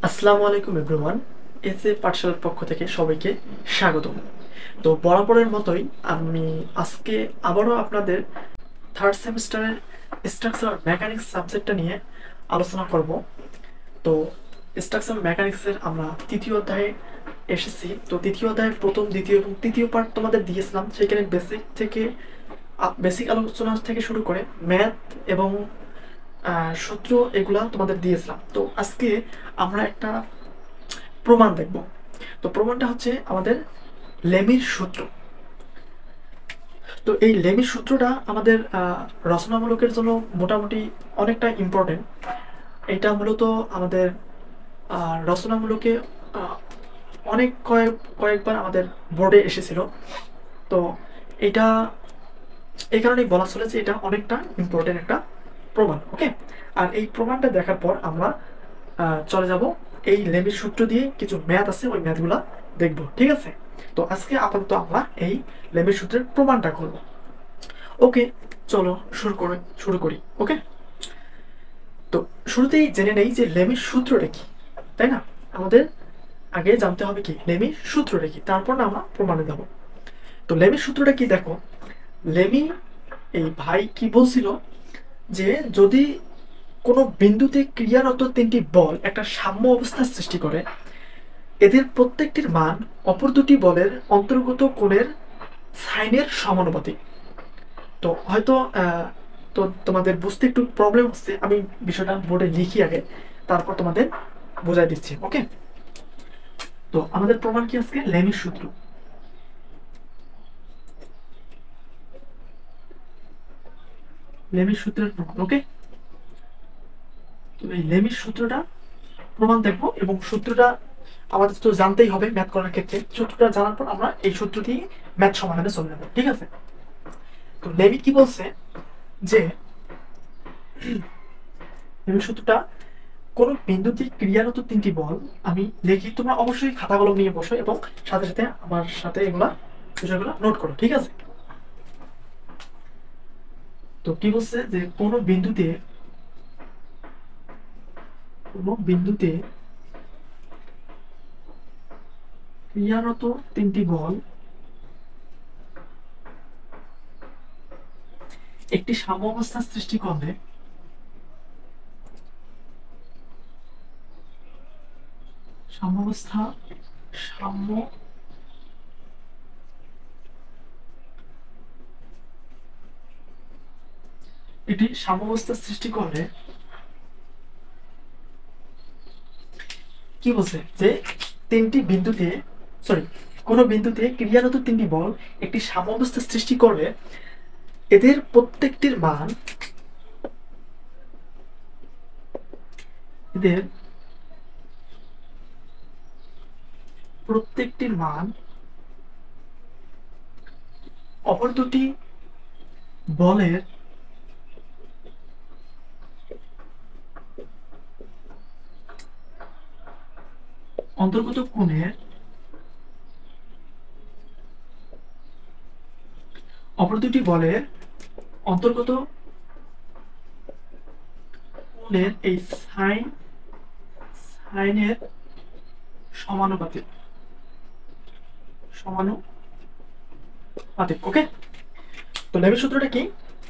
আসসালামু আলাইকুম everyone. SA পাঠশালার পক্ষ থেকে সবাইকে স্বাগতম। তো বরাবরের মতোই আমি আজকে আবারও আপনাদের থার্ড সেমিস্টারের স্ট্রাকচার মেকানিক্স সাবজেক্টটা নিয়ে আলোচনা করব। তো স্ট্রাকচার মেকানিক্সের আমরা তৃতীয় অধ্যায়ে এসেছি। তো তৃতীয় অধ্যায়ের প্রথম, দ্বিতীয় এবং তৃতীয় পার্ট তোমাদের দিয়েছিলাম। সেখানে বেসিক আলোচনা থেকে শুরু করে ম্যাথ এবং সূত্র এগুলা তোমাদের দিয়েছিলাম। তো আজকে আমরা একটা প্রমাণ দেখব। তো প্রমাণটা হচ্ছে আমাদের লেমির সূত্র। তো এই লেমির সূত্রটা আমাদের রচনামূলকের জন্য মোটামুটি অনেকটা ইম্পর্টেন্ট। এটা মূলত আমাদের রচনামূলকে আহ, অনেক কয়েকবার আমাদের বোর্ডে এসেছিল। তো এটা এই কারণেই বলা চলে যে এটা অনেকটা ইম্পর্টেন্ট একটা প্রমাণ। ওকে, আর এই প্রমাণটা দেখার পর আমরা চলে যাব এই লেমির সূত্র দিয়ে কিছু ম্যাথ আছে, ওই ম্যাথগুলা দেখব। ঠিক আছে, তো আজকে আপাতত আমরা এই লেমির সূত্রের প্রমাণটা করব। ওকে, চলো শুরু করি। ওকে, তো শুরুতেই জেনে নেই যে লেমির সূত্রটা কি, তাই না? আমাদের আগে জানতে হবে কি লেমির সূত্রটা কি, তারপর না আমরা প্রমাণে যাব। তো লেমির সূত্রটা কি দেখো। লেমি এই ভাই কি বলছিল যে যদি কোনো বিন্দুতে ক্রিয়ারত তিনটি বল একটা সাম্য অবস্থার সৃষ্টি করে, এদের প্রত্যেকটির মান অপর দুটি বলের অন্তর্গত কোণের সাইনের সমানুপাতিক। তো হয়তো তো তোমাদের বুঝতে একটু প্রবলেম হচ্ছে, আমি বিষয়টা বোর্ডে লিখি আগে, তারপর তোমাদের বোঝাই দিচ্ছি। ওকে, তো আমাদের প্রমাণ কি আজকে লেমির সূত্র। লেমির সূত্রের প্রমাণ। ওকে, তো এই লেমির সূত্রটা প্রমাণ দেখবো, এবং সূত্রটা আমাদের তো জানতেই হবে ম্যাথ করার ক্ষেত্রে। সূত্রটা জানার পর আমরা এই সূত্র দিয়ে ম্যাথ সমাধানে চলে যাবো। ঠিক আছে, তো লেমি কি বলছে যে লেমির সূত্রটা কোন বিন্দুতে ক্রিয়ারত তিনটি বল, আমি লিখি, তোমরা অবশ্যই খাতা কলম নিয়ে বসো এবং সাথে সাথে আমার সাথে এগুলা বিষয়গুলো নোট করো। ঠিক আছে, তো কি বলছে যে কোন বিন্দুতে ক্রিয়ারত তিনটি বল একটি সাম্য অবস্থা সৃষ্টি করলে সাম্যাবস্থা সাম্য এটি সাম্যাবস্থা সৃষ্টি করলে কি বলছে যে তিনটি বিন্দুতে সরি কোন বিন্দুতে ক্রিয়ারত তিনটি বল একটি সাম্যাবস্থা সৃষ্টি করলে এদের এদের প্রত্যেকটির মান অপর দুটি বলের অন্তর্গত কোণের অপর দুটি বলের অন্তর্গত কোণের এই সাইনের সমানুপাতিক সমানুপাতিক। ওকে, তো লেবের সূত্রটা কি?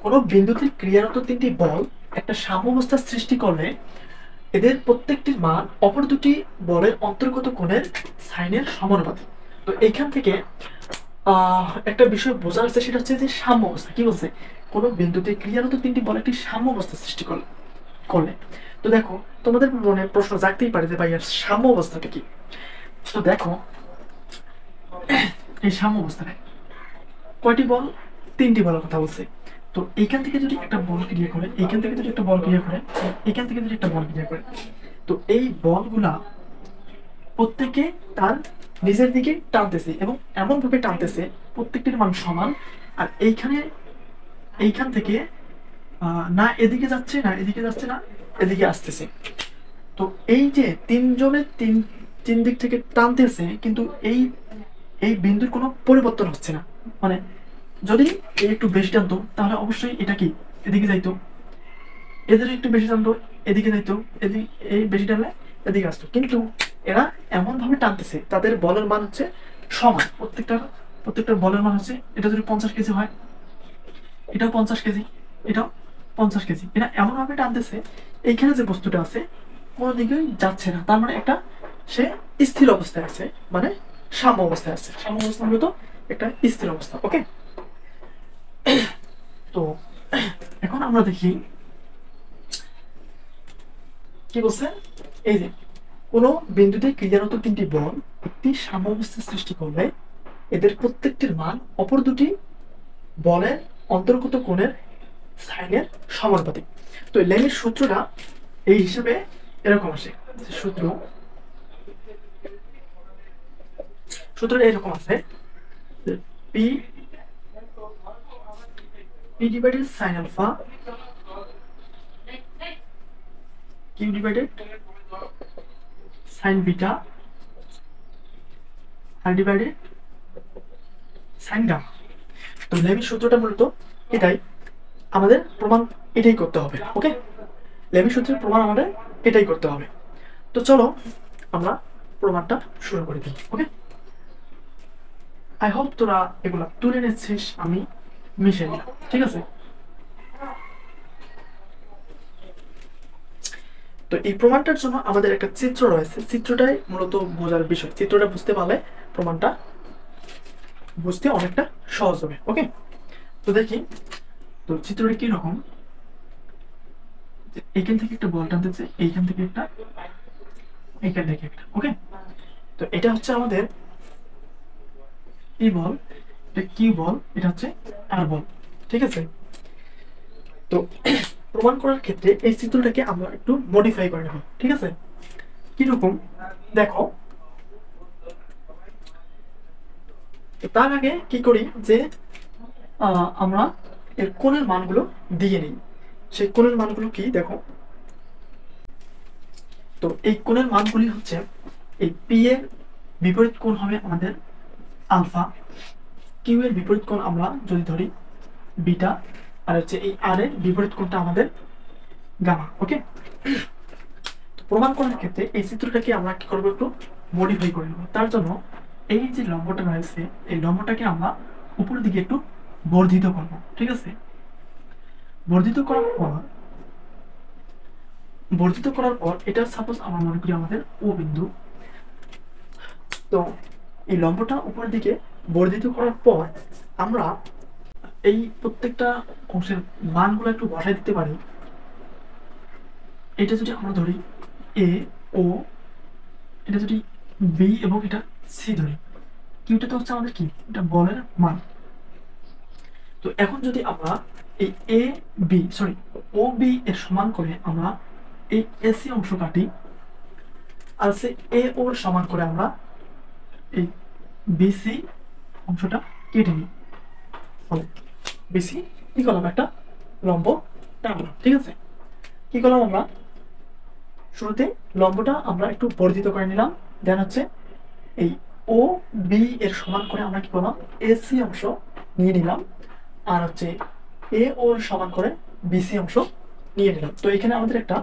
কোনো বিন্দুতে ক্রিয়ারত তিনটি বল একটা সাম্যাবস্থা সৃষ্টি করলে এদের প্রত্যেকটির মান অপর দুটি বলের অন্তর্গত কোণের সাইনের সমানুপাতিক। তো এইখান থেকে একটা বিষয় বোঝা যাচ্ছে, সেটা হচ্ছে যে সাম্য অবস্থা। কি বলছে? কোনো বিন্দুতে ক্রিয়ারত তিনটি বল একটি সাম্য অবস্থা সৃষ্টি করলে তো দেখো, তোমাদের মনে প্রশ্ন জাগতেই পারে যে ভাইয়া সাম্য অবস্থাটা কি। তো দেখো, এই সাম্য অবস্থাটা কয়টি বল? তিনটি বলের কথা বলছে। তো এইখান থেকে যদি একটা বল ক্রিয়া করে, এইখান থেকে যদি একটা বল ক্রিয়া করে, এইখান থেকে যদি একটা বল ক্রিয়া করে, তো এই বলগুলা প্রত্যেকে তার নিজের দিকে টানতেছে এবং এমন ভাবে টানতেছে প্রত্যেকটির মান সমান। আর এইখান থেকে না এদিকে যাচ্ছে না এদিকে যাচ্ছে না এদিকে আসতেছে। তো এই যে তিনজনের তিন তিন দিক থেকে টানতেছে, কিন্তু এই এই বিন্দুর কোনো পরিবর্তন হচ্ছে না। মানে যদি এই একটু বেশি টানতো তাহলে অবশ্যই এটা কি এদিকে যাইতো, এদের একটু বেশি টানতো এদিকে যাইতো, এদিকে এই বেশি টানলে এদিকে আসতো, কিন্তু এরা এমন ভাবে টানতেছে তাদের বলের মান হচ্ছে সমান, প্রত্যেকটার বলের মান হচ্ছে, এটা যদি 50 কেজি হয় এটাও 50 কেজি, এটাও 50 কেজি। এরা এমন ভাবে টানতেছে এইখানে যে বস্তুটা আছে কোনো দিকেই যাচ্ছে না, তার মানে একটা সে স্থির অবস্থায় আছে, মানে সাম্য অবস্থায় আছে। সাম্য অবস্থা মূলত একটা স্থির অবস্থা। ওকে, তো এখন আমরা দেখি কি বলছে। এই যে কোনো বিন্দুতে ক্রিয়ারত তিনটি বল একটি সাম্যাবস্থা সৃষ্টি করলে এদের প্রত্যেকটির মান অপর দুটি বলের অন্তর্গত কোণের সাইনের সমানুপাতিক। তো লেমির সূত্রটা এই হিসেবে এরকম আসে, সূত্রটা এরকম আছে, P P divided sine alpha Q divided sine beta আর ডিভাইডেড সাইন গামা। তো লেমির সূত্রটা মূলত এটাই, আমাদের প্রমাণ এটাই করতে হবে। ওকে, লেমির সূত্রের প্রমাণ আমাদের এটাই করতে হবে। তো চলো আমরা প্রমাণটা শুরু করে দিই। ওকে, আই হোপ তোরা এগুলা তুলে নিচ্ছিস, আমি মিশে দিলাম, ঠিক আছে। তো এই প্রমাণটার জন্য আমাদের একটা চিত্র রয়েছে, চিত্রটাই মূলত বোঝার বিষয়। চিত্রটা বুঝতে পারলে প্রমাণটা বুঝতে অনেকটা সহজ হবে। ওকে, তো দেখি তো চিত্রটা কি রকম। এইখান থেকে একটা বল টানতেছে, এইখান থেকে একটা, এইখান থেকে একটা। ওকে, তো এটা হচ্ছে আমাদের ই বল, এটা কিউ বল, এটা হচ্ছে আর বল, ঠিক আছে। তো প্রমাণ করার ক্ষেত্রে এই চিত্রটাকে আমরা একটু মডিফাই করে নেব, ঠিক আছে। কিরকম দেখো, তো তার আগে কি করি যে আমরা এর কোণের মানগুলো দিয়ে নিই। সেই কোণের মানগুলো কি দেখো, তো এই কোণের মানগুলি হচ্ছে এই পি এর বিপরীত কোণ হবে আমাদের আলফা, কিউ এর বিপরীত কোণ আমরা যদি ধরি বিটা, আর হচ্ছে এই আর এর বিপরীত কোণটা আমাদের গামা। ওকে, তো প্রমাণ করার ক্ষেত্রে এই চিত্রটাকে আমরা কি করবো, একটু মডিফাই করে নেব। তার জন্য এই যে লম্বটা রয়েছে এই লম্বটাকে আমরা উপরের দিকে একটু বর্ধিত করব, ঠিক আছে। বর্ধিত করার পর এটা সাপোজ আমরা মনে করি আমাদের ও বিন্দু। তো এই লম্বটা উপরের দিকে বর্ধিত করার পর আমরা এই প্রত্যেকটা অংশের মানগুলো একটু বসাই দিতে পারি। এটা যদি আমরা ধরি এ ও, এটা যদি বি এবং এটা সি ধরি, কিউটা তো হচ্ছে আমাদের কি, এটা বলের মান। তো এখন যদি আমরা এই A B sorry O B এর সমান করে আমরা এই এসি অংশ কাটি, আর সে এ ওর সমান করে আমরা এই বিসি অংশটা কেটে নিই। বিসি কি করলাম, একটা লম্ব টানলাম, ঠিক আছে। কি করলাম আমরা শুরুতে লম্বটা আমরা একটু বর্ধিত করে নিলাম, দেন হচ্ছে এই ও বি এর সমান করে আমরা কি করলাম এসি অংশ নিয়ে নিলাম, আর হচ্ছে এ ওর সমান করে বিসি অংশ নিয়ে নিলাম। তো এখানে আমাদের একটা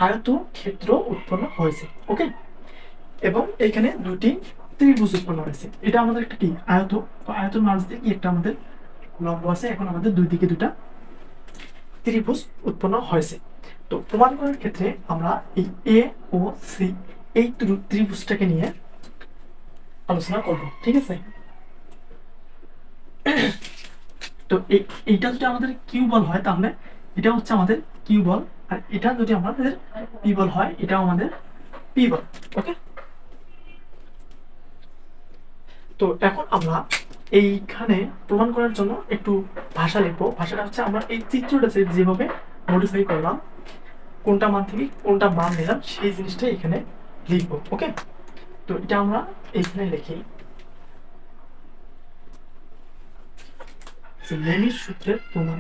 আয়ত ক্ষেত্র উৎপন্ন হয়েছে। ওকে, এবং এখানে দুটি ত্রিভুজ উৎপন্ন হয়েছে। এটা আমাদের একটা কি আয়ত, তো আয়তের মাঝ দিয়ে কি একটা আমাদের লম্ব আছে। এখন আমাদের দুই দিকে দুটা ত্রিভুজ উৎপন্ন হয়েছে। তো প্রমাণ করার ক্ষেত্রে আমরা এই এ ও সি এই ত্রিভুজটাকে নিয়ে আলোচনা করব, ঠিক আছে। তো এইটা যদি আমাদের কিউ বল হয় তাহলে এটা হচ্ছে আমাদের কিউ বল, আর এটা যদি আমাদের পি বল হয় এটাও আমাদের পি বল। ওকে, তো এখন আমরা এইখানে প্রমাণ করার জন্য একটু ভাষা লিখবো। ভাষাটা হচ্ছে আমরা এই চিত্রটা যেভাবে মডিফাই করলাম, কোনটা মান থেকে কোনটা মান নিলাম সেই জিনিসটা এখানে লিখবো। ওকে, তো এটা আমরা এইখানে লিখি লেমির সূত্রের প্রমাণ।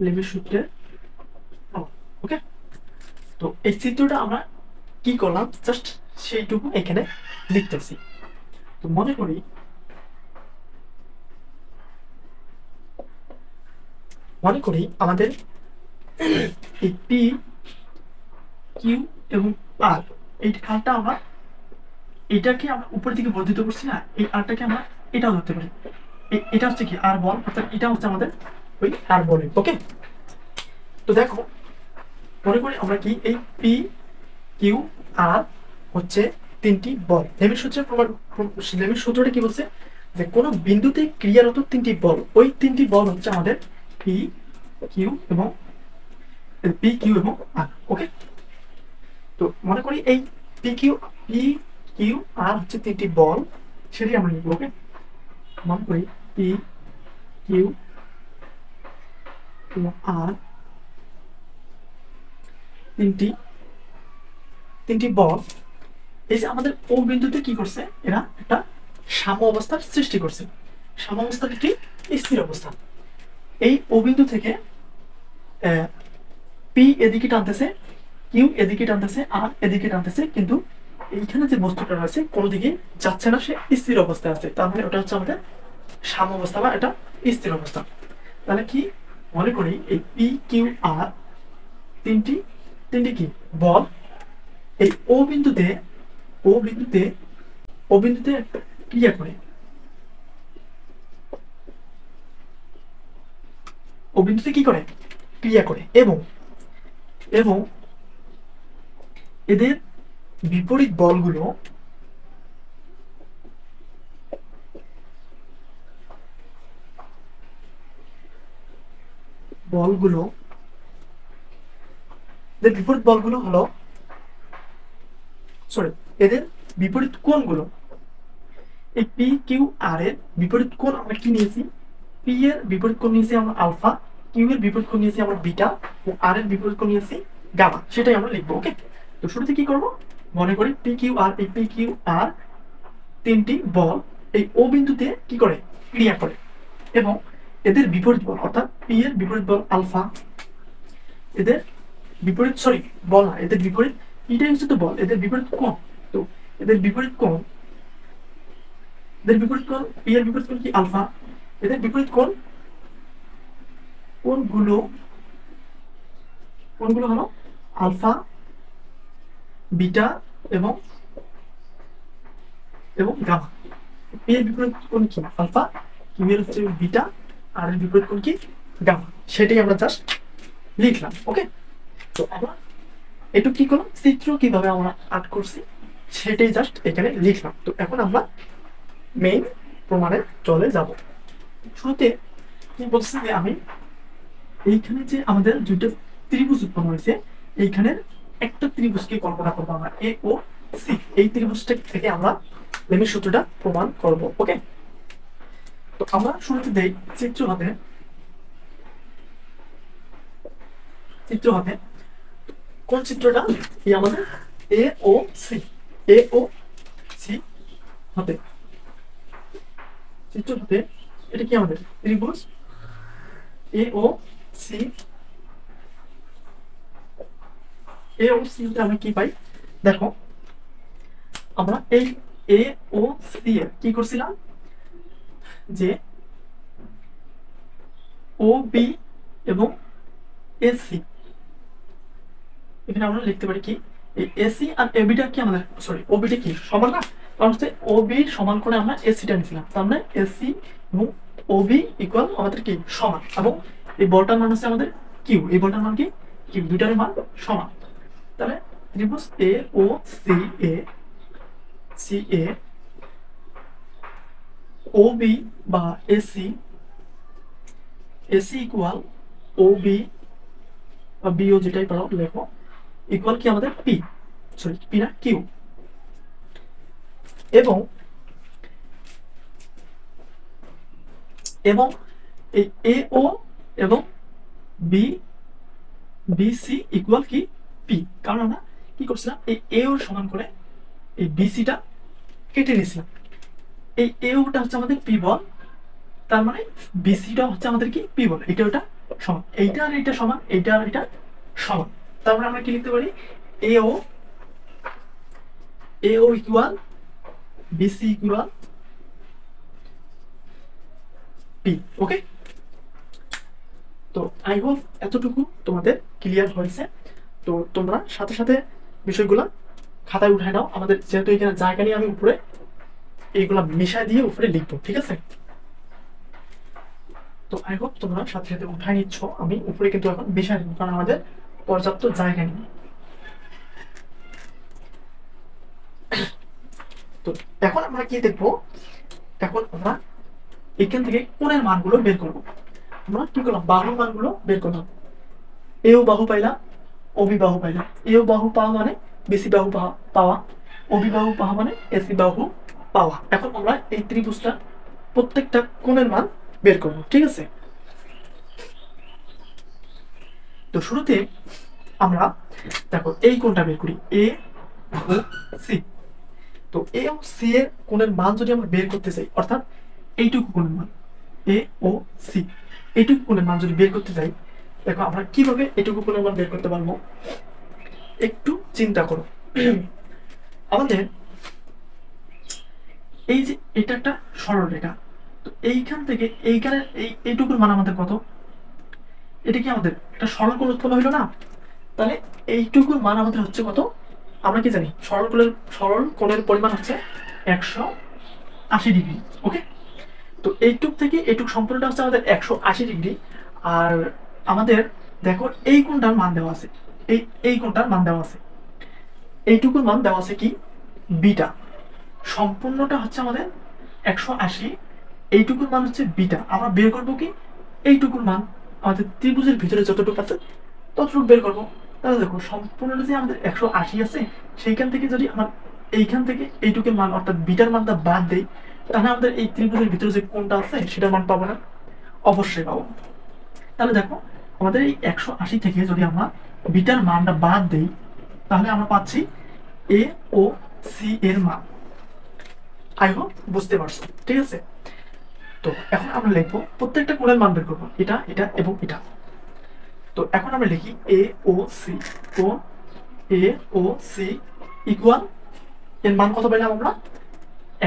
লেমির সূত্রের ওকে, তো এই চিত্রটা আমরা কি করলাম জাস্ট সেইটুকু এখানে লিখতেছি। তো মনে করি মনে করি আমাদের এই পি কিউ এবং আর, এই আরটা আমরা এটাকে আমরা উপরের দিকে বর্ধিত করছি না, এই আরটাকে আমরা এটাও ধরতে পারি। এটা হচ্ছে কি আর বল, অর্থাৎ এটা হচ্ছে আমাদের ওই আর বলের। ওকে, তো দেখো মনে করি আমরা কি এই পি কিউ আর হচ্ছে তিনটি বল। লেমির সূত্রের লেমির সূত্রটা কি বলছে যে কোনো বিন্দুতে ক্রিয়ারত তিনটি বল, ওই তিনটি বল হচ্ছে আমাদের পি কিউ এবং আর। ওকে, তো মনে করি এই পি কিউ আর হচ্ছে তিনটি বল, সেটি আমরা লিখবো। ওকে, মনে করি পি কিউ এবং আর তিনটি বল। এই যে আমাদের ও বিন্দুতে কি করছে, এরা একটা সাম্য অবস্থার সৃষ্টি করছে। সাম্য অবস্থা কি? স্থির অবস্থা। এই ও বিন্দু থেকে পি এদিকে টানতেছে, কিউ এদিকে টানতেছে, আর এদিকে টানতেছে, কিন্তু এইখানে যে বস্তুটা রয়েছে কোনো দিকে যাচ্ছে না, সে স্থির অবস্থায় আছে। তার মানে ওটা হচ্ছে আমাদের সাম্য অবস্থা বা এটা স্থির অবস্থা। তাহলে কি মনে করি এই পি কিউ আর তিনটি কি বল এই ও বিন্দুতে ক্রিয়া করে, ও বিন্দুতে কি করে, ক্রিয়া করে, এবং এদের বিপরীত বলগুলো এদের বিপরীত বলগুলো হলো, সরি, এদের বিপরীত কোণগুলো। এই পি কিউ আর এর বিপরীত কোণ আমরা কি নিয়েছি? পি এর বিপরীত কোণ নিয়েছি আমরা আলফা, কিউ এর বিপরীত কোণ নিয়েছি আমরা বিটা, ও আর এর বিপরীত কোণ নিয়েছি গামা। সেটাই আমরা লিখবো। ওকে, তো শুরুতে কি করব, মনে করি পি কিউ আর তিনটি বল এই ও বিন্দুতে কি করে, ক্রিয়া করে, এবং এদের বিপরীত বল অর্থাৎ পি এর বিপরীত বল আলফা, এদের বিপরীত, সরি বল না, এদের বিপরীত, এটাই হচ্ছে তো বল, এদের বিপরীত কোণ। তো এদের বিপরীত কোণ পি এর বিপরীত কোণ কি আলফা, এদের বিপরীত কোণগুলো হলো আলফা, বিটা এবং গামা। পি এর বিপরীত কোণ কি আলফা, কিউ এর হচ্ছে বিটা, আর এর বিপরীত কোণ কি গামা। সেটাই আমরা জাস্ট লিখলাম। ওকে, তো আমরা একটু কি করলাম, চিত্র কিভাবে আমরা আর্ট করছি সেটাই জাস্ট এখানে লিখলাম। তো এখন আমরা মেইন প্রমাণে চলে যাব। শুরুতে কি বলছি যে আমি এইখানে যে আমাদের দুইটা ত্রিভুজ উৎপন্ন হয়েছে, এইখানের একটা ত্রিভুজকে কল্পনা করবো আমরা, এ ও সি। এই ত্রিভুজটা থেকে আমরা লেমির সূত্রটা প্রমাণ করব। ওকে, তো আমরা শুরুতে দেই চিত্র হাতে কোন চিত্রটা, এই আমাদের এ ও সি হাতে চিত্র হাতে, এটা কি আমাদের ত্রিভুজ এ ও সি। আমরা কি পাই দেখো, আমরা এই এ ও সি এর কি করছিলাম, যে ও বি এবং এসি, এখানে আমরা লিখতে পারি কি এই এসি আর এবিটা কি আমাদের, সরি ওবিটা কি সমান না, কারণ হচ্ছে ওবি সমান করে আমরা এসিটা নিয়েছিলাম। তার মানে এসি এবং ওবি ইকুয়াল আমাদের কি সমান, এবং এই বলটার মান হচ্ছে আমাদের কিউ, এই বলটার মান কি কিউ, দুইটার মান সমান। তাহলে ত্রিভুজ এ ও সি এ ওবি বা এসি ইকুয়াল ওবি বা বিও যেটাই পারো লেখো, ইকুয়াল কি আমাদের পি, সরি পি না কিউ, এবং এই এ ও এবং বিসি ইকুয়াল কি পি। কারণ আমরা কি করছিলাম, এই এ ও সমান করে এই বিসিটা কেটে নিয়েছিলাম। এই এ ওটা হচ্ছে আমাদের পি বল, তার মানে বিসিটা হচ্ছে আমাদের কি পি বল, এটা ওটা সমান, এইটা আর এটা সমান, এইটা আর এটা সমান। তারপরে আমরা কি লিখতে পারি, এ ও ইকুয়াল বিসি ইকুয়াল পি। ওকে, তো আই হোপ এতটুকু তোমাদের ক্লিয়ার হয়েছে। তো তোমরা সাথে সাথে বিষয়গুলো খাতায় উঠায় নাও। আমাদের যেহেতু এখানে জায়গা নিয়ে আমি উপরে এইগুলা মিশায় দিয়ে উপরে লিখবো, ঠিক আছে? তো আই হোপ তোমরা সাথে সাথে উঠায় নিচ্ছ। আমি উপরে কিন্তু এখন মিশায় নিব, কারণ আমাদের পর্যাপ্ত জায়গা নেই। তো এখন আমরা কি দেখবো, এখন আমরা এখান থেকে কোণের মানগুলো বের করবো। আমরা কি করলাম, বাহুর মানগুলো বের করলাম। এও বাহু পাইলাম, অবি বাহু পাইলাম। এও বাহু পাওয়া মানে বিসি বাহু পাওয়া, অবি বাহু পাওয়া মানে এসি বাহু পাওয়া। এখন আমরা এই ত্রিভুজটা প্রত্যেকটা কোণের মান বের করবো, ঠিক আছে? তো শুরুতে আমরা দেখো এই কোণটা বের করি, এ ও সি। তো এ ও সি এর কোণের মান যদি আমরা বের করতে চাই, অর্থাৎ এইটুকু কোণের মান এ ও সি, এইটুকু কোণের মান যদি বের করতে চাই, দেখো আমরা কিভাবে এইটুকু কোণের মান বের করতে পারবো একটু চিন্তা করো। আমাদের এই যে এটা একটা সরল রেখা, তো এইখান থেকে এইখানে এইটুকুর মান আমাদের কত? এটা কি আমাদের একটা সরল কোণ উৎপন্ন হইলো না? তাহলে এইটুকুর মান আমাদের হচ্ছে কত? আমরা কি জানি সরল কোণের পরিমাণ হচ্ছে 180 ডিগ্রি। ওকে, তো এইটুক থেকে এইটুক সম্পূর্ণটা হচ্ছে আমাদের 180 ডিগ্রি। আর আমাদের দেখো এই কোণটার মান দেওয়া আছে, এই কোণটার মান দেওয়া আছে, এইটুকুর মান দেওয়া আছে কি বিটা। সম্পূর্ণটা হচ্ছে আমাদের 180, এইটুকুর মান হচ্ছে বিটা। আমরা বের করবো কি এইটুকুর মান, আমাদের ত্রিভুজের ভিতরে যতটুকু আছে ততটুকু বের করবো। তাহলে দেখো সম্পূর্ণটা যে আমাদের 180 আছে, সেইখান থেকে যদি আমার এইখান থেকে এইটুকুর মান অর্থাৎ বিটার মানটা বাদ দেই, তাহলে আমাদের এই ত্রিভুজের ভিতরে যে কোণটা আছে সেটার মান পাবো না? অবশ্যই পাবো। তাহলে দেখো আমাদের এই 180 থেকে যদি আমরা বিটার মানটা বাদ দেই, তাহলে আমরা পাচ্ছি এ ও সি এর মান। আই হোপ বুঝতে পারছো, ঠিক আছে? তো এখন আমরা লিখবো প্রত্যেকটা কোণের মান বের করবো, এটা এটা এবং এটা। তো এখন আমরা লিখি এ ও সি, কোণ এ ও সি ইকুয়াল, এর মান কত পেলাম আমরা?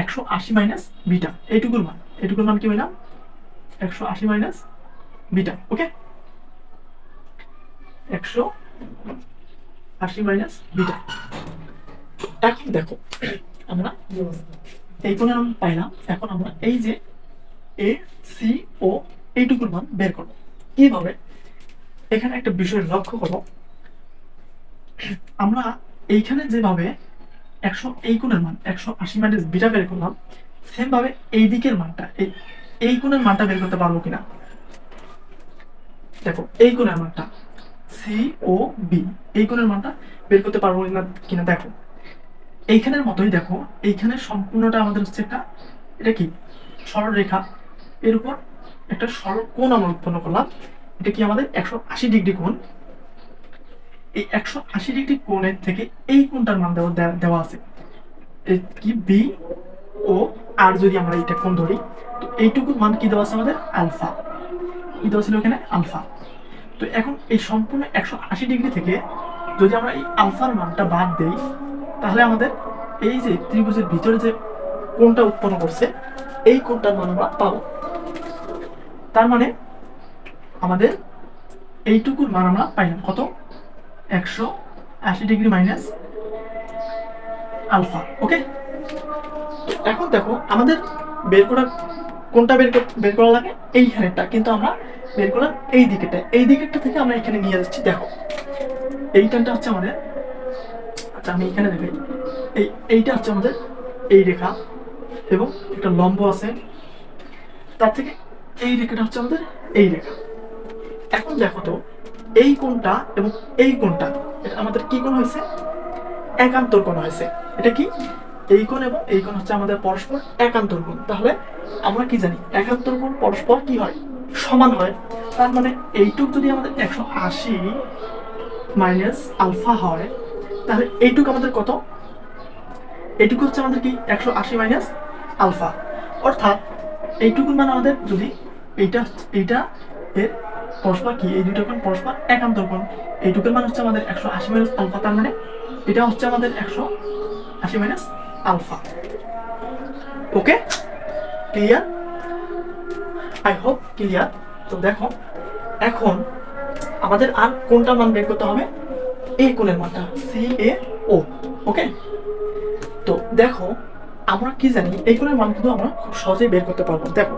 180 মাইনাস বিটা, এইটুকুর মান কি পেলাম? 180 মাইনাস বিটা। ওকে, 180 মাইনাস বিটা। এখন দেখো আমরা এই কোণের মান পাইলাম। এখন আমরা এই যে এ সি ও এইটুকুর মান বের করবো কিভাবে? এখানে একটা বিষয় লক্ষ্য করো, আমরা এইখানে যেভাবে এই কোণের মান 180 মাইনাস বিটা বের করলাম, সেম ভাবে এই দিকের মানটা এই কোণের মানটা বের করতে পারবো কিনা? দেখো এই কোণের মানটা সি ও বি, এই কোণের মানটা বের করতে পারবো কিনা দেখো। এইখানের মতোই দেখো, এইখানে সম্পূর্ণটা আমাদের হচ্ছে একটা, এটা কি সরল রেখা, এর উপর একটা সরল কোণ আমরা উৎপন্ন করলাম। এটা কি আমাদের 180 ডিগ্রি কোণ। এই 180 ডিগ্রি কোণের থেকে এই কোণটার মান দেওয়া আছে কি বি ও, আর যদি আমরা এটা কোণ ধরি, তো এইটুকুর মান কি দেওয়া আছে আমাদের? আলফা। কি দেওয়া ছিল এখানে? আলফা। তো এখন এই সম্পূর্ণ 180 ডিগ্রি থেকে যদি আমরা এই আলফার মানটা বাদ দেই, তাহলে আমাদের এই যে ত্রিভুজের ভিতরে যে কোণটা উৎপন্ন করছে এই কোণটার মান আমরা পাবো। তার মানে আমাদের এইটুকুর মান আমরা পাইলাম কত? 180 ডিগ্রি মাইনাস আলফা। ওকে, এখন দেখো আমাদের বের করার কোনটা বের করা লাগে? এইখানেরটা, কিন্তু আমরা বের করলাম এই দিকেরটা থেকে আমরা এখানে নিয়ে যাচ্ছি। দেখো এইটানটা হচ্ছে আমাদের, আচ্ছা আমি এখানে দেখাই, এইটা হচ্ছে আমাদের এই রেখা এবং একটা লম্ব আছে, তার থেকে এই রেখাটা হচ্ছে আমাদের এই রেখা। এখন দেখো তো এই কোণটা এবং এই কোণটা এটা আমাদের কি কোণ হয়েছে? একান্তর কোণ হয়েছে। এটা কি? এই কোণ এবং এই কোণ হচ্ছে আমাদের পরস্পর একান্তর কোণ। তাহলে আমরা কি জানি একান্তর কোণ পরস্পর কি হয়? সমান হয়। তার মানে এইটুক যদি আমাদের 180 মাইনাস আলফা হয়, তাহলে এইটুক আমাদের কত? এইটুকু হচ্ছে আমাদের কি 180 মাইনাস আলফা। অর্থাৎ এইটুকুর মান আমাদের, যদি এইটা এর পরস্পর কি, এই দুটো কোণ পরস্পর একান্তর কোণ, এইটুকুর মান হচ্ছে আমাদের 180 মাইনাস আলফা। তার মানে এটা হচ্ছে আমাদের 180 minus alpha. Okay, clear? I hope clear. তো দেখো এখন আমাদের আর কোনটা মান বের করতে হবে, এই কোণের মানটা CAO। ওকে, তো দেখো আমরা কি জানি এই কোণের মান কিন্তু আমরা খুব সহজেই বের করতে পারবো। দেখো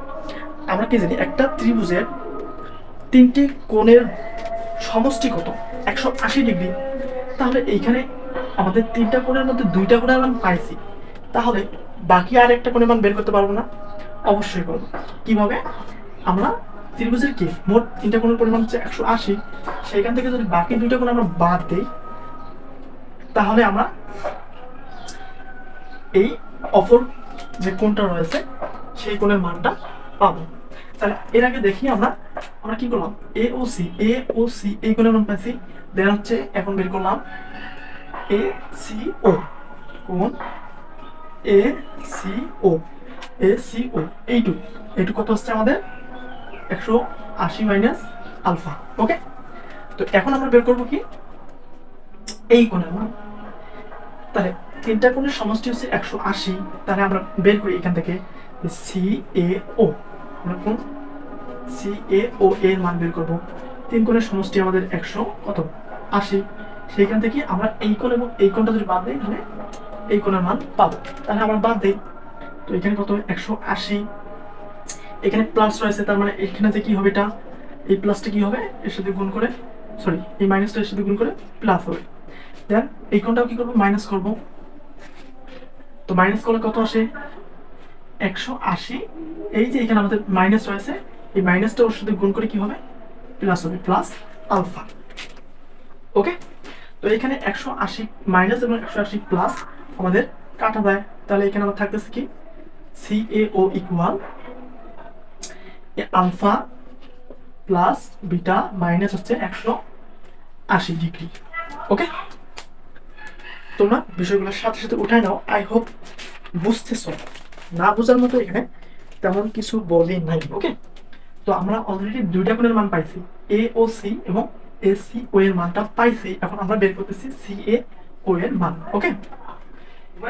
আমরা কি জানি একটা ত্রিভুজের তিনটি কোণের সমষ্টি কত, 180 ডিগ্রি। তাহলে এইখানে আমাদের তিনটা কোণের মধ্যে দুইটা কোণের মান পাইছি, তাহলে বাকি আর একটা কোণের মান বের করতে পারবো না? অবশ্যই করবো। কিভাবে? আমরা ত্রিভুজের কি মোট তিনটা কোণের পরিমাণ হচ্ছে 180, সেইখান থেকে যদি বাকি দুইটা কোণ আমরা বাদ দিই, তাহলে আমরা এই অপর যে কোণটা রয়েছে সেই কোণের মানটা পাবো। তাহলে এর আগে দেখি আমরা আমরা কি করলাম, AOC এই কোণের মান পাইছি। দেন হচ্ছে এখন বের করলাম ACO, কোণ ACO এইটুকু কত হচ্ছে আমাদের 180 মাইনাস আলফা। ওকে, তো এখন আমরা বের করবো কি এই কোণের মান। তাহলে তিনটা কোণের সমষ্টি হচ্ছে 180, তাহলে আমরা বের করি এখান থেকে CAO। আমরা কোণ CAO এর মান বের করবো। তিন কোণের সমষ্টি আমাদের 180, সেইখান থেকে আমরা এই কোণ এবং এই কোণটা যদি বাদ দিই তাহলে এই কোণের মান পাবো। তাহলে আমরা বাদ দিই, তো এখানে কত 180, এখানে প্লাস রয়েছে, তার মানে এখানে যে কি হবে, এটা এই প্লাসটা কি হবে এর সাথে গুণ করে, সরি এই মাইনাসটা এর সাথে গুণ করে প্লাস হবে। দেন এই কোণটাও কি করবো, মাইনাস করব। তো মাইনাস করলে কত আসে 180, এই যে এখানে আমাদের মাইনাস রয়েছে, এই মাইনাসটা ওর সাথে গুণ করে কি হবে প্লাস হবে, প্লাস আলফা। ওকে, তো এখানে 180 মাইনাস এবং 180 প্লাস আমাদের কাটা দেয়, তাহলে এখানে আমার থাকতেছে কি CAO equal alpha plus beta minus হচ্ছে 180 ডিগ্রি। ওকে, তোমরা বিষয়গুলোর সাথে সাথে উঠায় নাও। আই হোপ বুঝতেছো, না বোঝার মতো এখানে তেমন কিছু বলি নাই। ওকে, তো আমরা অলরেডি দুইটা কোণের মান পাইছি, AOC এবং ACO এর মানটা পাইছি। এখন আমরা বের করতেছি CAO এর মান। ওকে,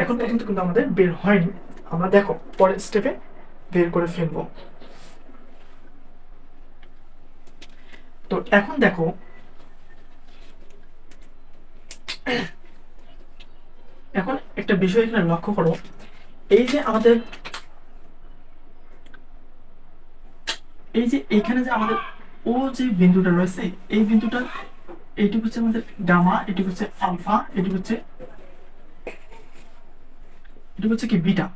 এখন পর্যন্ত কিন্তু আমাদের বের হয়নি, আমরা দেখো পরের স্টেপে বের করে ফেলবো। তো এখন দেখো এখন একটা বিষয় এখানে লক্ষ্য করো, এই যে আমাদের এই যে এইখানে যে আমাদের ও যে বিন্দুটা রয়েছে, এই বিন্দুটা এইটুকু হচ্ছে আমাদের গামা, এটুকু হচ্ছে আলফা, এটুকু হচ্ছে কি বিটা।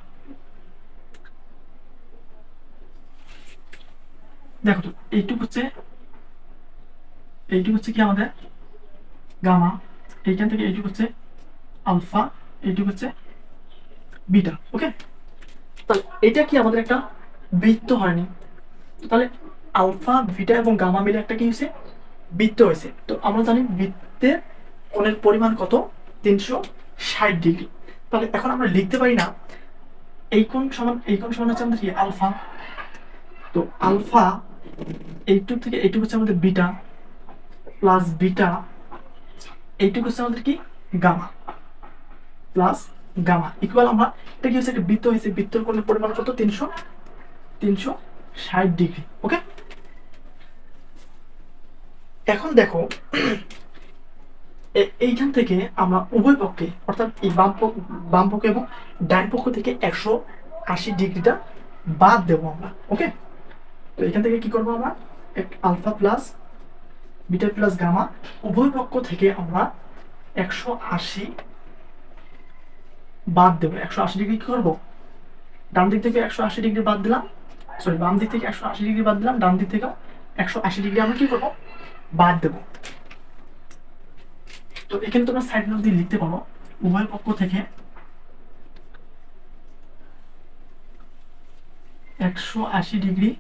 দেখো তো এইটুকু হচ্ছে কি আমাদের গামা, এইখান থেকে এইটুকু হচ্ছে আলফা, এইটুকু হচ্ছে বিটা। ওকে, তাহলে এটা কি আমাদের একটা বৃত্ত হয়নি? তাহলে আলফা বিটা এবং গামা মিলে একটা কি হয়েছে, বৃত্ত হয়েছে। তো আমরা জানি বৃত্তের কোণের পরিমাণ কত, 360 ডিগ্রি। তাহলে এখন আমরা লিখতে পারি না এই কোণ সমান হচ্ছে আমাদের কি আলফা, তো আলফা এইটুক থেকে এইটুকু হচ্ছে আমাদের বিটা, প্লাস বিটা এইটুকু হচ্ছে আমাদের কি গামা, প্লাস গামা ইকুয়াল আমরা এটা কি হচ্ছে একটা বৃত্ত হয়েছে, বৃত্তের কোণের পরিমাণ কত 360 ডিগ্রি। ওকে, এখন দেখো এইখান থেকে আমরা উভয় পক্ষে অর্থাৎ এই বাম পক্ষ এবং ডান পক্ষ থেকে 180 ডিগ্রিটা বাদ দেবো আমরা। ওকে, তো এখান থেকে কি করবো আমরা, alpha plus beta plus gamma উভয় পক্ষ থেকে আমরা 180 বাদ দেবো। 180 ডিগ্রি কি করবো, ডান দিক থেকে 180 ডিগ্রি বাদ দিলাম, সরি বাম দিক থেকে 180 ডিগ্রি বাদ দিলাম, ডান দিক থেকে 180 ডিগ্রি আমরা কি করবো বাদ দেবো। তো এখানে তোমরা সাইড নোট দিয়ে লিখতে পারো উভয় পক্ষ থেকে 180 ডিগ্রি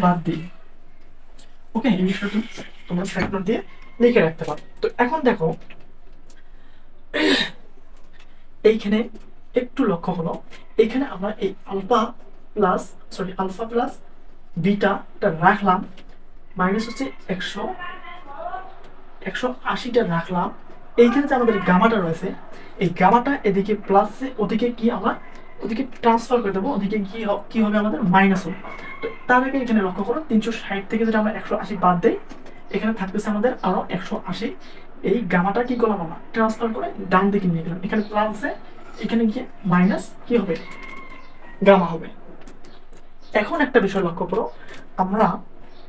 বাদ দিই। ওকে, এই বিষয়টা তোমরা সাইড নোট দিয়ে লিখে রাখতে পারো। তো এখন দেখো এইখানে একটু লক্ষ্য হলো, এইখানে আমরা এই আলফা প্লাস বিটাটা রাখলাম, মাইনাস হচ্ছে 180টা রাখলাম। এইখানে যে আমাদের গামাটা রয়েছে, এই গামাটা এদিকে প্লাস ওদিকে কি আমরা ওদিকে ট্রান্সফার করে দেবো, ওদিকে কি হবে আমাদের মাইনাস হবে। তো তার আগে এখানে লক্ষ্য করো 360 থেকে যদি আমরা 180 বাদ দেই, এখানে থাকতেছে আমাদের আরো 180। এই গামাটা কি করলাম আমরা ট্রান্সফার করে ডান দিকে নিয়ে গেলাম, এখানে প্লাস আছে, এখানে গিয়ে মাইনাস কি হবে, গামা হবে। এখন একটা বিষয় লক্ষ্য করো, আমরা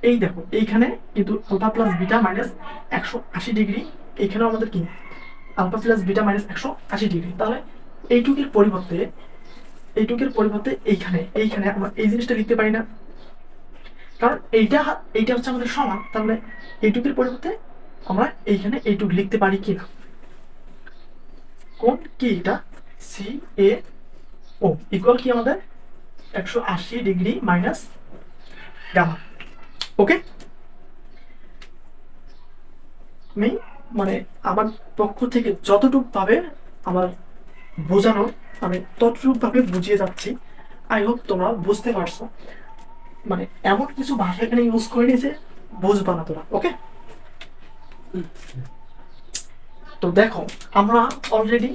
এই দেখো এইখানে কিন্তু alpha plus beta minus 180 degree, এইখানেও আমাদের কি alpha plus beta minus 180 degree. তাহলে এইটুকের পরিবর্তে এইখানে এইখানে আমরা এই জিনিসটা লিখতে পারি না, কারণ এইটা হচ্ছে আমাদের সমান। তাহলে এইটুকের পরিবর্তে আমরা এইখানে এইটুক লিখতে পারি কিনা, কোন কি এটা সি এ ও ইকুয়াল কি আমাদের 180 ডিগ্রি মাইনাস গামা। ওকে, আমি মানে আমার পক্ষ থেকে যতটুকু ভাবে আমার বোঝানো আমি ততটুকু ভাবে বুঝিয়ে যাচ্ছি। আই হোপ তোমরা বুঝতে পারছো, মানে এমন কিছু ভাষা এখানে ইউজ করে নিয়েছে বুঝবা না তোরা। ওকে, তো দেখো আমরা অলরেডি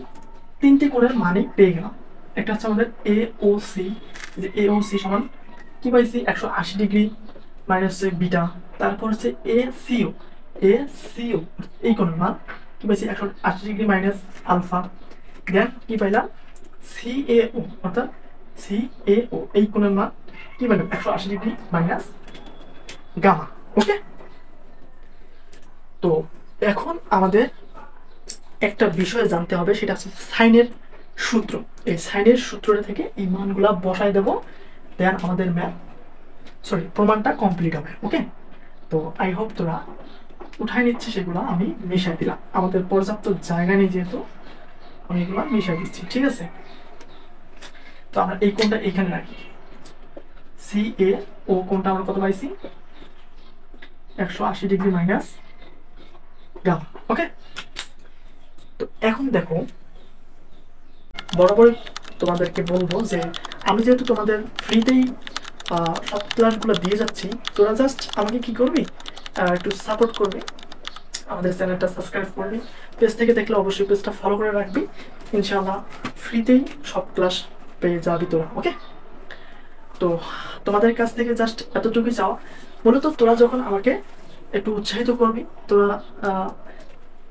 3টে কোণের মানই পেয়ে গেলাম। একটা হচ্ছে আমাদের এ ও সি, যে এ ও সি সমান কি পাইছি 180 ডিগ্রি মাইনাস বিটা। তারপর হচ্ছে এ সিও এই কোণের মান কি পাইছি 180 ডিগ্রি মাইনাস আলফা। দেন কি পাইলাম সি এ ও, অর্থাৎ সি এ ও এই কোণের মান কি পাইলাম 180 ডিগ্রি মাইনাস গামা। ওকে, তো এখন আমাদের একটা বিষয় জানতে হবে, সেটা হচ্ছে সাইনের সূত্র। এই সাইনের সূত্রটা থেকে এই মানগুলা বসাই দেব, দেন আমাদের প্রমাণটা কমপ্লিট হবে। ওকে, তো আই হোপ তোরা উঠাই নিচ্ছে, সেগুলো আমি মিশাই দিলাম, আমাদের পর্যাপ্ত জায়গা নেই যেহেতু আমি এগুলো মিশাই দিচ্ছি। ঠিক আছে, তো আমরা এই কোণটা এখানে রাখি, সি এ ও কোণটা আমরা কত পাইছি 180 ডিগ্রি মাইনাস গামা। ওকে, তো এখন দেখো বরাবর তোমাদেরকে বলবো যে আমি যেহেতু তোমাদের ফ্রিতেই সব ক্লাসগুলো দিয়ে যাচ্ছি, তোরা জাস্ট আমাকে কি করবি, একটু সাপোর্ট করবি, আমাদের চ্যানেলটা সাবস্ক্রাইব করবি, পেজ থেকে দেখলে অবশ্যই পেজটা ফলো করে রাখবি, ইনশাআল্লাহ ফ্রিতেই সব ক্লাস পেয়ে যাবি তোরা। ওকে, তো তোমাদের কাছ থেকে জাস্ট এতটুকুই চাওয়া, মূলত তোরা যখন আমাকে একটু উৎসাহিত করবি, তোরা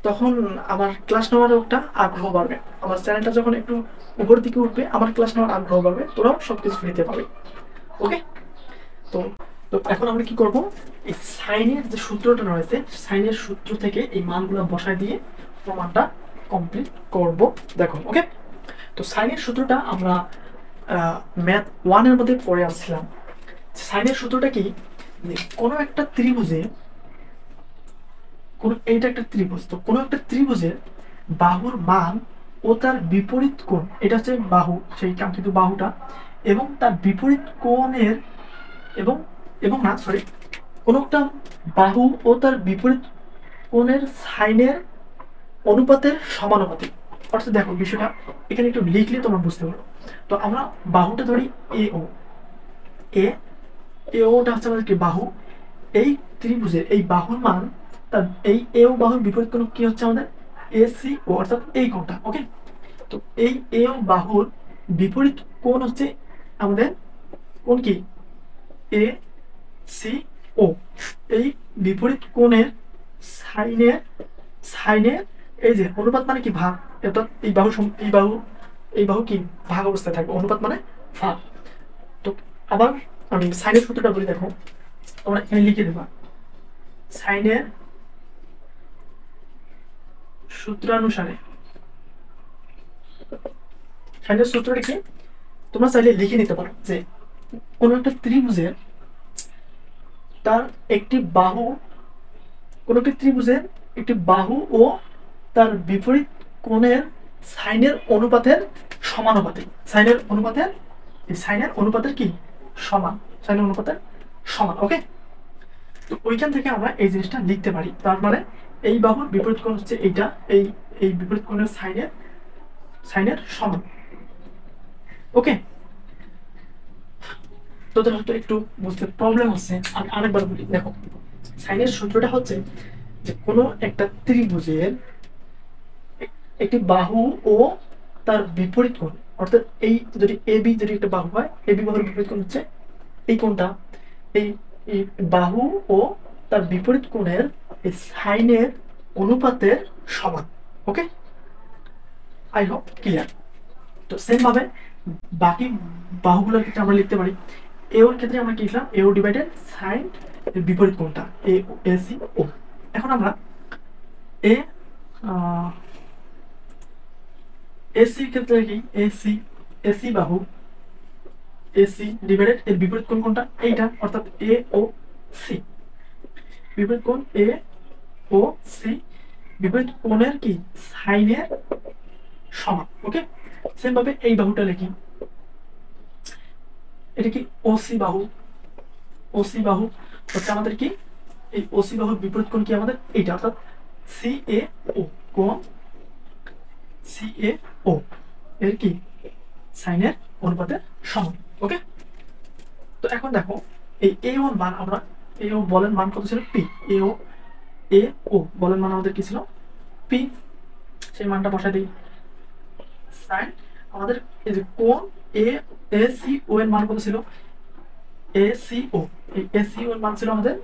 তখন আমার ক্লাস নেওয়ারও একটা আগ্রহ বাড়বে, আমার চ্যানেলটা যখন একটু উপর দিকে উঠবে আমার ক্লাস নেওয়ার আগ্রহ বাড়বে, তোরাও সবকিছু ফ্রিতে পাবে। ওকে, তো তো এখন আমরা কি করব, এই সাইনের যে সূত্রটা রয়েছে সাইনের সূত্র থেকে এই মানগুলো বসায় দিয়ে প্রমাণটা কমপ্লিট করব। দেখো ওকে, তো সাইনের সূত্রটা আমরা ম্যাথ 1 এর মধ্যে পড়ে আসছিলাম। সাইনের সূত্রটা কি, কোনো একটা ত্রিভুজে এইটা একটা ত্রিভুজ, তো কোনো একটা ত্রিভুজের বাহুর মান ও তার বিপরীত কোণ, এটা হচ্ছে বাহু, সেই কাঙ্ক্ষিত বাহুটা, এবং তার বিপরীত কোণের কোনো একটা বাহু ও তার বিপরীত কোণের সাইনের অনুপাতের সমানুপাতিক। অর্থাৎ দেখো বিষয়টা এখানে একটু লিখলে তোমরা বুঝতে পারো। তো আমরা বাহুটা ধরি এ ও, ওটা হচ্ছে আমাদের কি বাহু, এই ত্রিভুজের এই বাহুর মান তার এই এ ও বাহুর বিপরীত কোণ কি হচ্ছে আমাদের এ সি ও, অর্থাৎ এই কোণটা। ওকে, তো এই এ ও বাহুর বিপরীত কোণ হচ্ছে আমাদের কোণ কি এ সি ও, এই বিপরীত কোণের সাইনের এই যে অনুপাত মানে কি ভাগ, অর্থাৎ এই বাহু কি ভাগ অবস্থায় থাকবে, অনুপাত মানে ভাগ। তো আবার আমি সাইনের সূত্রটা বলি, দেখো তোমরা এখানে লিখে দেবা, সাইনের সূত্রানুসারে, সাইনের সূত্রটা কি তোমরা চাইলে লিখে নিতে পারো, যে কোনো একটা ত্রিভুজের তার একটি বাহু, কোনো একটি ত্রিভুজের একটি বাহু ও তার বিপরীত কোণের সাইনের অনুপাতের সমানুপাতিক, সাইনের অনুপাতের কি সমান, সাইনের অনুপাতের সমান। ওকে, তো ওইখান থেকে আমরা এই জিনিসটা লিখতে পারি, তার মানে এই বাহুর বিপরীত কোণ হচ্ছে এইটা, এই বিপরীত কোণের সাইনের সমান। ওকে, তোদের হয়তো একটু বুঝতে প্রবলেম হচ্ছে, আমি আরেকবার বলি। দেখো সাইনের সূত্রটা হচ্ছে যে কোনো একটা ত্রিভুজের একটি বাহু ও তার বিপরীত কোণ, অর্থাৎ এই যদি এবি যদি একটা বাহু হয়, এবি বাহুর বিপরীত কোণ হচ্ছে এই কোণটা, এই এই বাহু ও তার বিপরীত কোণের এই সাইনের অনুপাতের সমান। ওকে, আই হোপ ক্লিয়ার। তো সেম ভাবে বাকি বাহুগুলোর ক্ষেত্রে আমরা লিখতে পারি, এ ওর ক্ষেত্রে আমরা কি লিখলাম, এ ও ডিভাইডেড সাইন এর বিপরীত কোণটা এ এ সি ও। এখন আমরা এ এসির ক্ষেত্রে কি এসি, এসি বাহু এসি ডিভাইডেড এর বিপরীত কোণ কোনটা, এইটা, অর্থাৎ এ ও সি। বিপরীত কোণ এ ও সি বিপরীত কোণের কি সাইনের সমান। ওকে, সেম ভাবে এই বাহুটা লিখি, এটা কি ওসি বাহু। ওসি বাহু হচ্ছে আমাদের কি, এই ওসি বাহুর বিপরীত কোণ কি আমাদের এইটা, অর্থাৎ সি এ ও, কোণ সি এ ও এর কি সাইনের অনুপাতের সমান। ওকে, তো এখন দেখো এই এ ওর মান, আমরা এ ও বলের মান কত ছিল পি, এ ও বলের মান আমাদের কি ছিল পি, সেই মানটা বসাই দিই। সাইন আমাদের এই যে কোণ এ এ সি ও এর মান কত ছিল, এ সি ও, এই এ সি ও এর মান ছিল আমাদের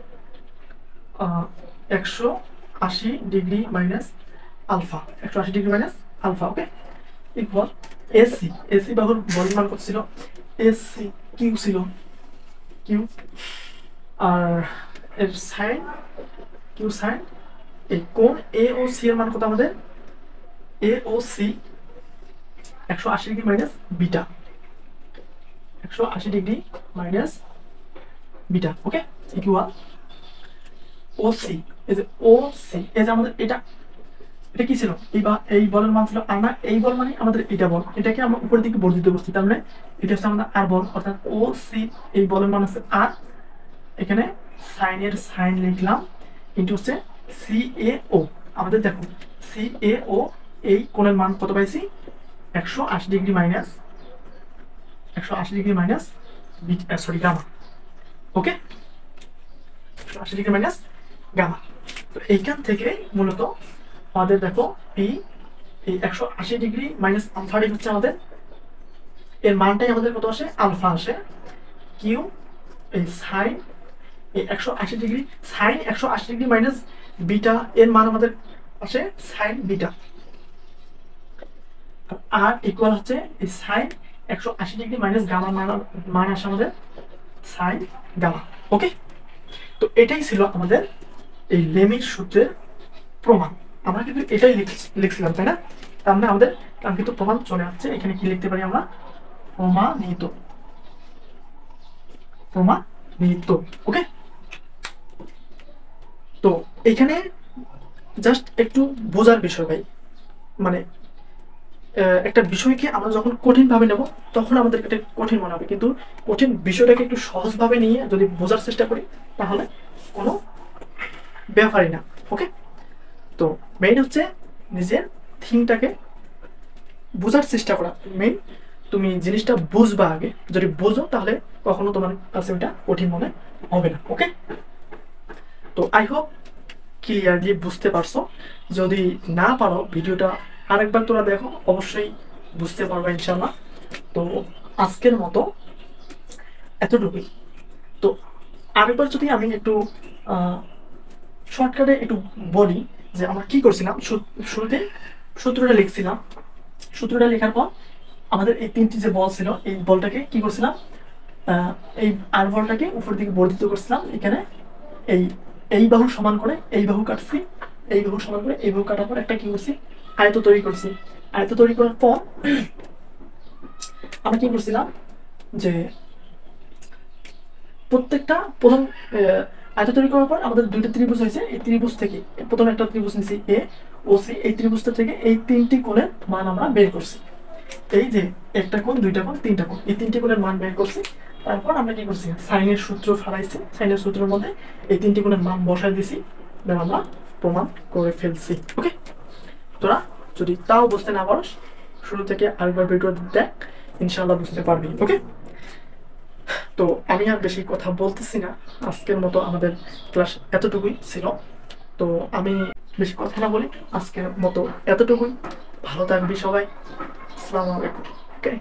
180 degree minus alpha, 180 degree minus alpha. Okay, equal AC, AC বাহুর বলের মান কত ছিল, এসি কিউ ছিল, কিউ, আর এর সাইন কিউ সাইন এই কোণ এ ও সি এর মান কত আমাদের, A O C 180 degree minus beta, 180 degree minus beta. Okay, equal O C, এই যে ও সি, এই যে আমাদের এটা এটা কি ছিল, এই বলের মান ছিল আর না, এই বল মানে আমাদের এটা বল, এটাকে আমরা উপরের দিকে বর্ধিত করছি, তার মানে এটা হচ্ছে আমাদের আর বল, অর্থাৎ ও সি এই বলের মান হচ্ছে আর, এখানে সাইনের সাইন লিখলাম ইনটু হচ্ছে সি এ ও। আমাদের দেখো সি এ ও এই কোণের মান কত পাইছি, 180 degree minus 180 degree minus sorry gamma. Okay, 180 degree minus gamma. তো এইখান থেকে মূলত আমাদের দেখো পি এই 180 ডিগ্রি মাইনাস আলফা ডি হচ্ছে আমাদের, এর মানটাই আমাদের কত আসে, আলফা আসে। কিউ এই সাইন এই 180 degree, sine 180 degree minus beta এর মান আমাদের আসে সাইন বিটা, আর ইকুয়াল হচ্ছে এই সাইন 180 ডিগ্রি মাইনাস গামা মান আসে আমাদের সাইন গামা। ওকে, তো এটাই ছিল আমাদের এই লেমির সূত্রের প্রমাণ। আমরা কিন্তু এটাই লিখছিলাম, তাই না? তার মানে আমাদের কাঙ্ক্ষিত প্রমাণ চলে আসছে। এখানে কি লিখতে পারি আমরা, প্রমাণিত, প্রমাণিত। ওকে, তো এখানে জাস্ট একটু বোঝার বিষয় ভাই, মানে একটা বিষয়কে আমরা যখন কঠিন ভাবে নেব তখন আমাদের এটা কঠিন মনে হবে, কিন্তু কঠিন বিষয়টাকে একটু সহজভাবে নিয়ে যদি বোঝার চেষ্টা করি তাহলে কোনো ব্যাপারই না। ওকে, তো মেইন হচ্ছে নিজের থিংটাকে বোঝার চেষ্টা করা মেইন। তুমি জিনিসটা বুঝবা আগে, যদি বোঝো তাহলে কখনো তোমার কাছে ওইটা কঠিন মনে হবে না। ওকে, তো আই হোপ ক্লিয়ারলি বুঝতে পারছো। যদি না পারো ভিডিওটা আরেকবার তোরা দেখো, অবশ্যই বুঝতে পারবে ইনশাল্লাহ। তো আজকের মতো এতটুকুই। তো আরেকবার যদি আমি একটু শর্টকাটে একটু বলি যে আমরা কি করছিলাম, শুরুতে সূত্রটা লিখছিলাম, সূত্রটা লেখার পর আমাদের এই তিনটি যে বল ছিল, এই বলটাকে কি করছিলাম, এই আর বলটাকে উপর দিকে বর্ধিত করছিলাম, এখানে এই এই বাহু সমান করে এই বাহু কাটছি, এই বাহু সমান করে এই বাহু কাটার পর একটা কি করছি, আয়ত তৈরি করছি। আয়ত তৈরি করার পর আমরা কি করছিলাম যে প্রত্যেকটা প্রথম আয়ত তৈরি করার পর আমাদের দুইটা ত্রিভুজ হয়েছে, এই ত্রিভুজ থেকে প্রথম একটা ত্রিভুজ নিয়েছি এ ও সি, এই ত্রিভুজটা থেকে এই তিনটি কোণের মান আমরা বের করছি। এই যে একটা কোণ, দুইটা কোণ, তিনটা কোণ, এই তিনটি কোণের মান বের করছি। তারপর আমরা কি করছি, সাইনের সূত্র ফালাইছি, সাইনের সূত্রের মধ্যে এই তিনটি কোণের মান বসাই দিছি, দেন আমরা প্রমাণ করে ফেলছি। ওকে, তোরা যদি তাও বুঝতে না পারো শুরু থেকে আরেকবার ভিডিও দেখ, ইনশাআল্লাহ বুঝতে পারবি। ওকে, তো আমি আর বেশি কথা বলতেছি না, আজকের মতো আমাদের ক্লাস এতটুকুই ছিল। তো আমি বেশি কথা না বলি, আজকের মতো এতটুকুই। ভালো থাকবি সবাই, আসসালামু আলাইকুম। ওকে।